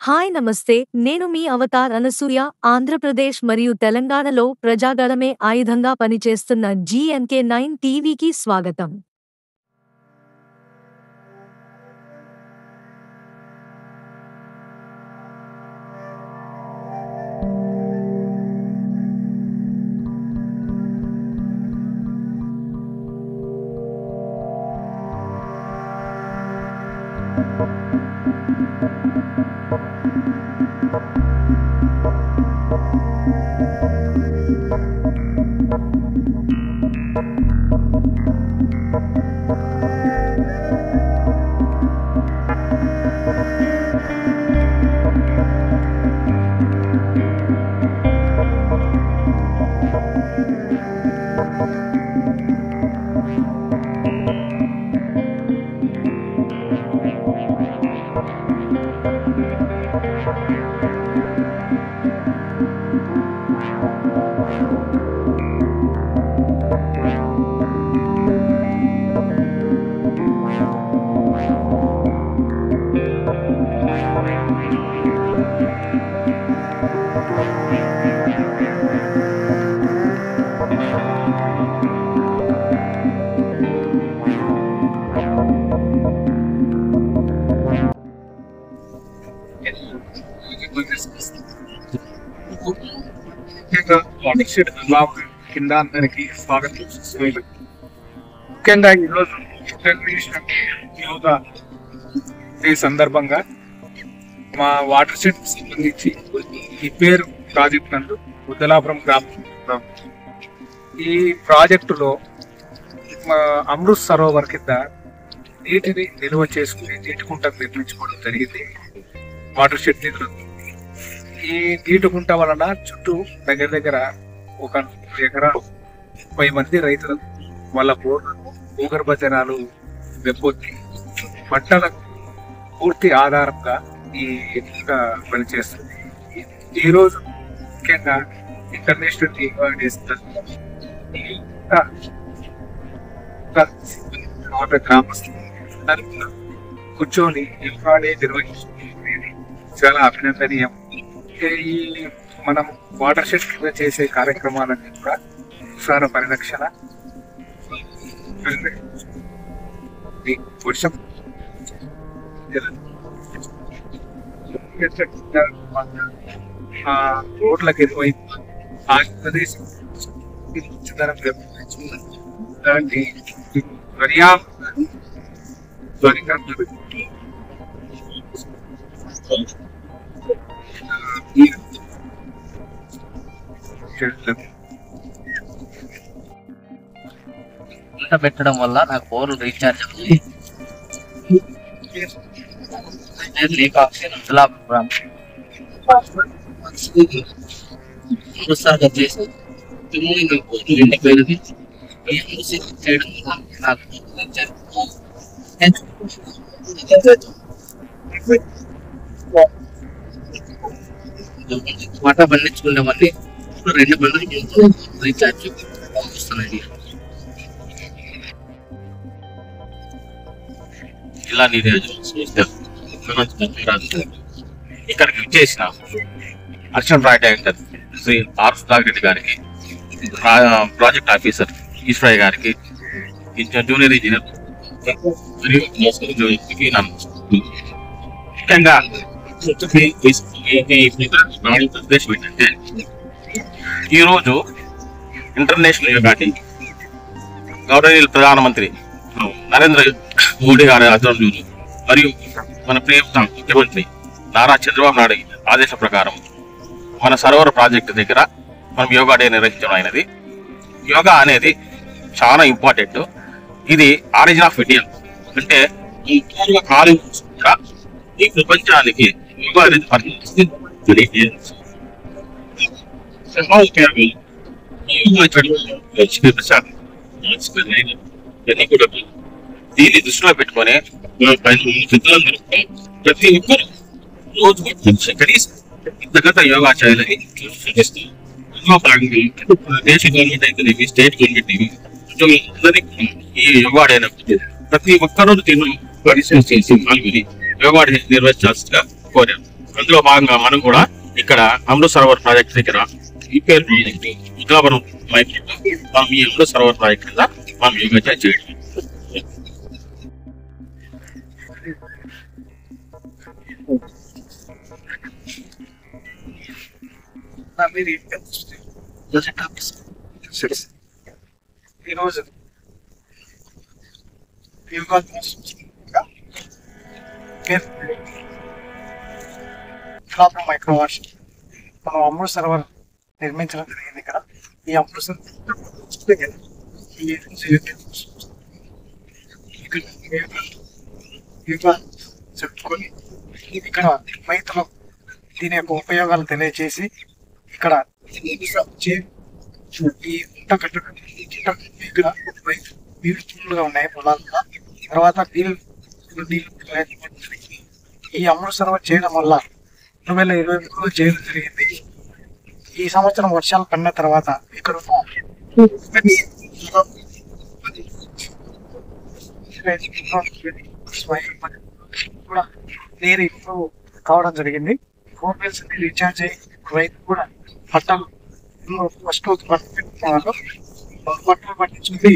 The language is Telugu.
హాయ్ నమస్తే, నేను మీ అవతార్ అనసూయ. ఆంధ్రప్రదేశ్ మరియు తెలంగాణలో ప్రజాగళమే ఆయుధంగా పనిచేస్తున్న GNK9 టీవీకి స్వాగతం. కింద అందరికి స్వాగతం. ముఖ్యంగా ఈరోజు ఇంటర్నేషనల్ యోగా డే సందర్భంగా మా వాటర్ షెడ్ సంబంధించి ఈ పేరు ప్రాజెక్ట్ నందు బుద్ధలాపురం గ్రామం ఈ ప్రాజెక్టులో అమృత్ సరోవర్ కింద నీటిని నిల్వ చేసుకుని నీటి కుంటను నిర్మించుకోవడం జరిగింది. వాటర్ షెడ్ నిధులు ఈ నీటి కుంట వలన చుట్టూ దగ్గర దగ్గర 1 ఎకరా 30 మంది రైతులు వాళ్ళ బోర్లకు భూగర్భ జలాలు వెప్పొద్ది పంటలకు పూర్తి ఆధారంగా ఈ పనిచేస్తుంది. ఈరోజు ముఖ్యంగా ఇంటర్నేషనల్ యోగా డే గ్రామస్తులు కూర్చొని యోగా డే నిర్వహించుకునేది చాలా అభినందనీయం. ఈ మనం వాటర్ షెడ్ కింద చేసే కార్యక్రమాలన్నీ కూడా తుషార పరిరక్షణ, వర్షం రోడ్లకు ఇరువైపు ఆంధ్రప్రదేశ్ ఇలాంటి పెట్టడం వల్ల నాకు బోర్లు రీఛార్జ్ అవుతుంది. మాట పండించుకునే మళ్ళీ 2 బండ్లకి రీఛార్జ్ వస్తున్నాయి. ఇలా ఇక్కడికి విచ్చేసిన అర్చన్ రాయ్ డైరెక్టర్ శ్రీ ఆర్ సుధాకర్ రెడ్డి గారికి, ప్రాజెక్ట్ ఆఫీసర్ ఈశ్వరయ్య గారికి, జూనియర్ ఇంజనీర్ ముఖ్యంగా ఉద్దేశం ఏంటంటే ఈరోజు ఇంటర్నేషనల్ యోగా డే గౌరవనీయులు ప్రధానమంత్రి నరేంద్ర మోడీ గారి ఆధ్వర్యంలో మరియు మన ప్రియతమ ముఖ్యమంత్రి నారా చంద్రబాబు నాయుడు ఆదేశ ప్రకారం మన సరోవర్ ప్రాజెక్టు దగ్గర మనం యోగా డే నిర్వహించడం అయినది. యోగా అనేది చాలా ఇంపార్టెంట్. ఇది ఆరిజిన్ ఆఫ్ ఇండియా అంటే ఈ ప్రపంచానికి యోగా అనేది దీన్ని దృష్టిలో పెట్టుకొని ప్రతి ఒక్కరు రోజు కనీసం ఇంతగత యోగా చేయాలని సూచిస్తూ దేశ గవర్నమెంట్ అయితే స్టేట్ గవర్నమెంట్ అందరికీ ఈ యోగా డే ప్రతి ఒక్కరోజు పరిశీలన చేసి పాల్గొని యోగా డే నిర్వహించాల్సిందిగా కోరాను. అందులో భాగంగా మనం కూడా ఇక్కడ అమృత్ సరోవర్ ప్రాజెక్ట్ దగ్గర యూపీఎల్ ప్రాజెక్ట్ వికాపురం మైపూర్లో మనం ఈ అమృత్ సరోవర్ ప్రాజెక్ట్ కింద మనం యోగా చేయడం. ఈరోజు యోగా మైక్రోవాష్ మనం అమృత్ సరోవర్ నిర్మించడం జరిగింది. ఇక్కడ ఈ అమృత్ చెప్పుకొని ఇక్కడ రైతులు దీని యొక్క ఉపయోగాలు తెలియజేసి ఇక్కడ ఈ ఇక్కడ బ్యూటిఫుల్ గా ఉన్నాయి పొలాలుగా. తర్వాత ఈ అమృత్ సరోవర్ చేయడం వల్ల 2023లో చేయడం జరిగింది. ఈ సంవత్సరం వర్షాలు పడిన తర్వాత ఇక్కడ కూడా నీరు ఇంప్రూవ్ కావడం జరిగింది. 4 wells రీఛార్జ్ అయ్యి రైతు కూడా పట్టాలు ఫస్ట్ పట్టించుకుంది.